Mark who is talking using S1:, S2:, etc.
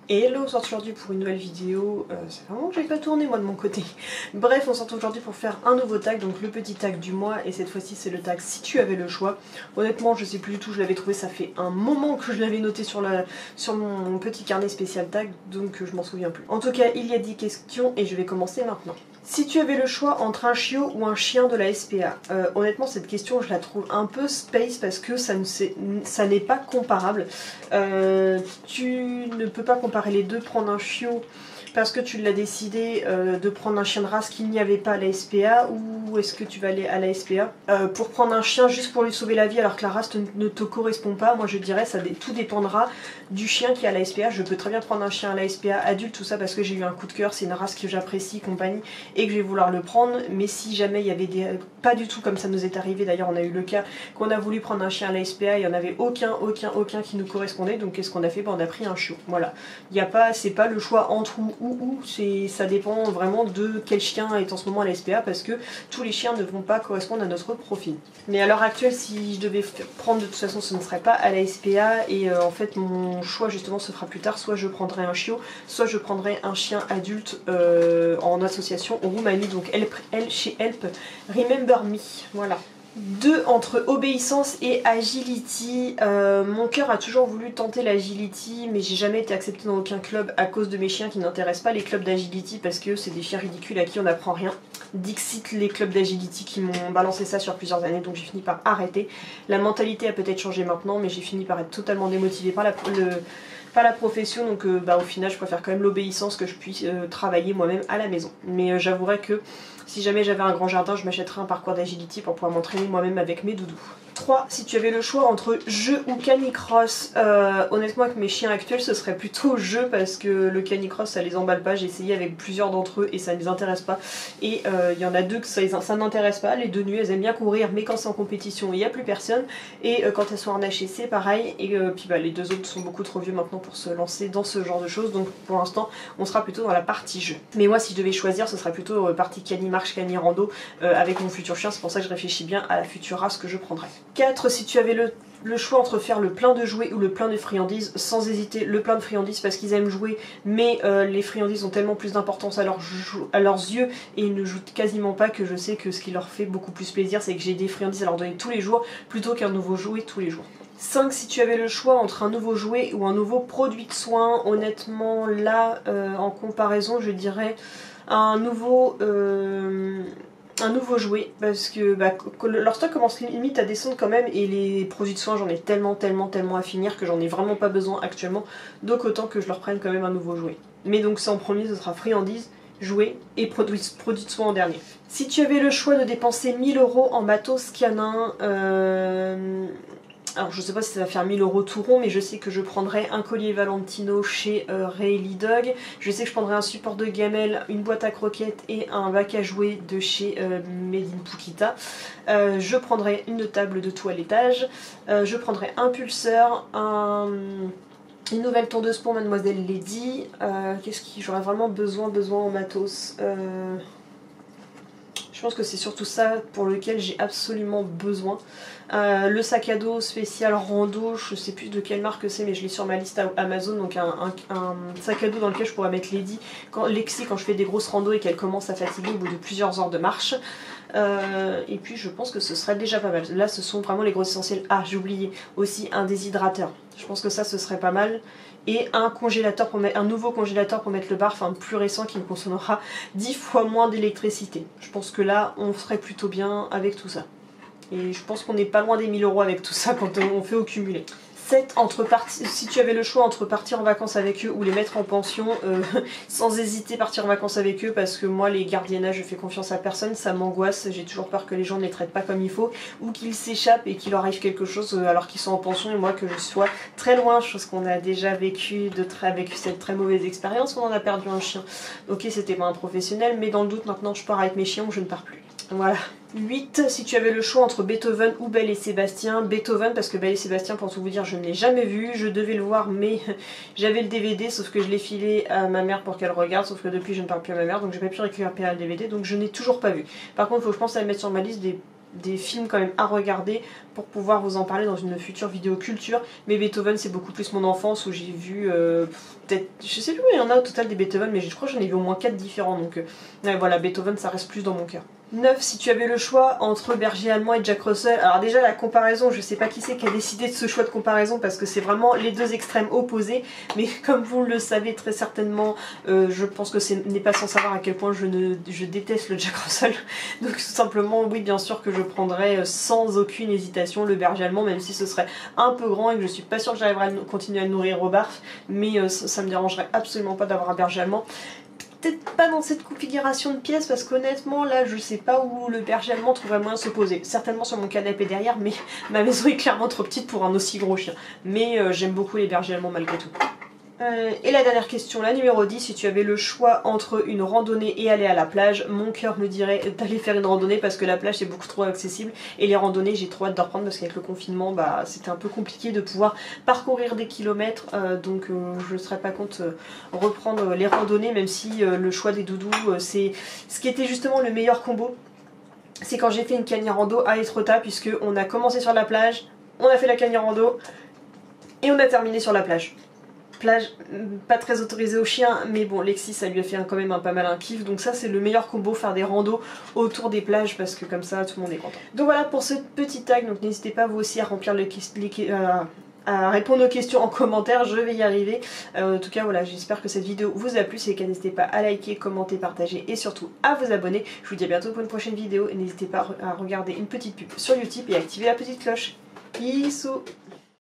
S1: Hello, on se retrouve aujourd'hui pour une nouvelle vidéo, c'est vraiment que j'ai pas tourné moi de mon côté. Bref, on se retrouve aujourd'hui pour faire un nouveau tag, donc le petit tag du mois, et cette fois-ci c'est le tag si tu avais le choix. Honnêtement je sais plus du tout, je l'avais trouvé, ça fait un moment que je l'avais noté sur mon petit carnet spécial tag, donc je m'en souviens plus. En tout cas il y a 10 questions et je vais commencer maintenant. Si tu avais le choix entre un chiot ou un chien de la SPA, honnêtement cette question je la trouve un peu space parce que ça n'est pas comparable. Tu ne peux pas comparer les deux, prendre un chiot parce que tu l'as décidé de prendre un chien de race qu'il n'y avait pas à la SPA, ou est-ce que tu vas aller à la SPA pour prendre un chien juste pour lui sauver la vie alors que la race ne te correspond pas? Moi je dirais tout dépendra du chien qui est à la SPA. Je peux très bien prendre un chien à la SPA adulte, tout ça parce que j'ai eu un coup de cœur, c'est une race que j'apprécie, compagnie, et que je vais vouloir le prendre. Mais si jamais il y avait pas du tout comme ça nous est arrivé, d'ailleurs on a eu le cas qu'on a voulu prendre un chien à la SPA, il n'y en avait aucun qui nous correspondait, donc qu'est-ce qu'on a fait? On a pris un chiot, voilà. C'est pas le choix entre ou, ça dépend vraiment de quel chien est en ce moment à la SPA, parce que tous les chiens ne vont pas correspondre à notre profil. Mais à l'heure actuelle, si je devais prendre, de toute façon ce ne serait pas à la SPA, et en fait mon choix justement se fera plus tard. Soit je prendrai un chiot, soit je prendrai un chien adulte en association en Roumanie, donc chez Help Remember Me, voilà. 2 entre obéissance et agility. Mon cœur a toujours voulu tenter l'agility, mais j'ai jamais été acceptée dans aucun club à cause de mes chiens qui n'intéressent pas les clubs d'agility, parce que c'est des chiens ridicules à qui on n'apprend rien. Dixit les clubs d'agility qui m'ont balancé ça sur plusieurs années, donc j'ai fini par arrêter. La mentalité a peut-être changé maintenant, mais j'ai fini par être totalement démotivée par la profession, donc au final je préfère quand même l'obéissance, que je puisse travailler moi-même à la maison. Mais j'avouerais que si jamais j'avais un grand jardin, je m'achèterais un parcours d'agility pour pouvoir m'entraîner moi-même avec mes doudous. 3. Si tu avais le choix entre jeu ou canicross, honnêtement avec mes chiens actuels ce serait plutôt jeu, parce que le canicross ça les emballe pas. J'ai essayé avec plusieurs d'entre eux et ça ne les intéresse pas, et il y en a 2 que ça n'intéresse pas. Les 2 nuits elles aiment bien courir, mais quand c'est en compétition il n'y a plus personne, et quand elles sont harnachées c'est pareil, et puis les 2 autres sont beaucoup trop vieux maintenant pour se lancer dans ce genre de choses, donc pour l'instant on sera plutôt dans la partie jeu. Mais moi si je devais choisir ce serait plutôt partie cani-marche, cani-rando avec mon futur chien, c'est pour ça que je réfléchis bien à la future race que je prendrais. 4. Si tu avais le choix entre faire le plein de jouets ou le plein de friandises, sans hésiter le plein de friandises, parce qu'ils aiment jouer, mais les friandises ont tellement plus d'importance à leurs yeux, et ils ne jouent quasiment pas, que je sais que ce qui leur fait beaucoup plus plaisir c'est que j'ai des friandises à leur donner tous les jours plutôt qu'un nouveau jouet tous les jours. 5. Si tu avais le choix entre un nouveau jouet ou un nouveau produit de soin, honnêtement là en comparaison je dirais un nouveau jouet, parce que leur stock commence limite à descendre quand même, et les produits de soins j'en ai tellement à finir que j'en ai vraiment pas besoin actuellement, donc autant que je leur prenne quand même un nouveau jouet. Mais donc ça en premier ce sera friandises, jouets et produits de soins en dernier. Si tu avais le choix de dépenser 1000 € en matos canin, alors je sais pas si ça va faire 1000 € tout rond, mais je sais que je prendrai un collier Valentino chez Rayleigh Dog, je sais que je prendrai un support de gamelle, une boîte à croquettes et un bac à jouer de chez Made in Pukita. Je prendrai une table de toilettage, je prendrai un pulseur, une nouvelle tondeuse pour Mademoiselle Lady. Qu'est-ce que j'aurais vraiment besoin en matos? Je pense que c'est surtout ça pour lequel j'ai absolument besoin. Le sac à dos spécial rando, je sais plus de quelle marque c'est, mais je l'ai sur ma liste Amazon, donc un sac à dos dans lequel je pourrais mettre Lexi quand je fais des grosses randos et qu'elle commence à fatiguer au bout de plusieurs heures de marche. Et puis je pense que ce serait déjà pas mal. Là ce sont vraiment les gros essentiels. Ah j'ai oublié aussi un déshydrateur, je pense que ça ce serait pas mal, et un congélateur un nouveau congélateur pour mettre le bar, enfin plus récent, qui me consommera 10 fois moins d'électricité. Je pense que là on ferait plutôt bien avec tout ça, et je pense qu'on n'est pas loin des 1000 € avec tout ça quand on fait au cumulé. 7. Si tu avais le choix entre partir en vacances avec eux ou les mettre en pension, sans hésiter partir en vacances avec eux, parce que moi les gardiennats je fais confiance à personne, ça m'angoisse, j'ai toujours peur que les gens ne les traitent pas comme il faut, ou qu'ils s'échappent et qu'il leur arrive quelque chose alors qu'ils sont en pension, et moi que je sois très loin, chose qu'on a déjà vécu avec cette très mauvaise expérience, on en a perdu un chien. Ok c'était pas un professionnel, mais dans le doute maintenant je pars avec mes chiens ou je ne pars plus. Voilà. 8, si tu avais le choix entre Beethoven ou Belle et Sébastien. Beethoven, parce que Belle et Sébastien, pour tout vous dire, je ne l'ai jamais vu. Je devais le voir, mais j'avais le DVD, sauf que je l'ai filé à ma mère pour qu'elle regarde, sauf que depuis je ne parle plus à ma mère, donc j'ai pas pu récupérer le DVD, donc je n'ai toujours pas vu. Par contre, il faut que je pense à le mettre sur ma liste des films quand même à regarder pour pouvoir vous en parler dans une future vidéo culture. Mais Beethoven, c'est beaucoup plus mon enfance où j'ai vu peut-être, je sais plus, il y en a au total des Beethoven, mais je crois que j'en ai vu au moins 4 différents, donc ouais, voilà, Beethoven ça reste plus dans mon cœur. 9, si tu avais le choix entre Berger Allemand et Jack Russell. Alors déjà la comparaison, je sais pas qui c'est qui a décidé de ce choix de comparaison parce que c'est vraiment les deux extrêmes opposés, mais comme vous le savez très certainement, je pense que ce n'est pas sans savoir à quel point je déteste le Jack Russell. Donc tout simplement, oui bien sûr que je prendrais sans aucune hésitation le Berger Allemand, même si ce serait un peu grand et que je suis pas sûre que j'arriverai à continuer à nourrir au barf, mais ça me dérangerait absolument pas d'avoir un Berger Allemand. Peut-être pas dans cette configuration de pièces parce qu'honnêtement là je sais pas où le berger allemand trouverait moyen de se poser. Certainement sur mon canapé derrière, mais ma maison est clairement trop petite pour un aussi gros chien. Mais j'aime beaucoup les bergers allemands malgré tout. Et la dernière question, la numéro 10, si tu avais le choix entre une randonnée et aller à la plage, mon cœur me dirait d'aller faire une randonnée parce que la plage c'est beaucoup trop accessible et les randonnées j'ai trop hâte d'en reprendre parce qu'avec le confinement bah, c'était un peu compliqué de pouvoir parcourir des kilomètres, donc je ne serais pas contre reprendre les randonnées, même si le choix des doudous c'est ce qui était justement le meilleur combo. C'est quand j'ai fait une cagna rando à Etretat, puisque on a commencé sur la plage, on a fait la cagna rando et on a terminé sur la plage. Plage pas très autorisée aux chiens, mais bon, Lexi ça lui a fait quand même pas mal un kiff, donc ça c'est le meilleur combo, faire des randos autour des plages parce que comme ça tout le monde est content. Donc voilà pour ce petit tag, donc n'hésitez pas vous aussi à remplir à répondre aux questions en commentaire, je vais y arriver. En tout cas voilà, j'espère que cette vidéo vous a plu, si c'est le cas n'hésitez pas à liker, commenter, partager et surtout à vous abonner. Je vous dis à bientôt pour une prochaine vidéo et n'hésitez pas à regarder une petite pub sur YouTube et à activer la petite cloche. Bisous.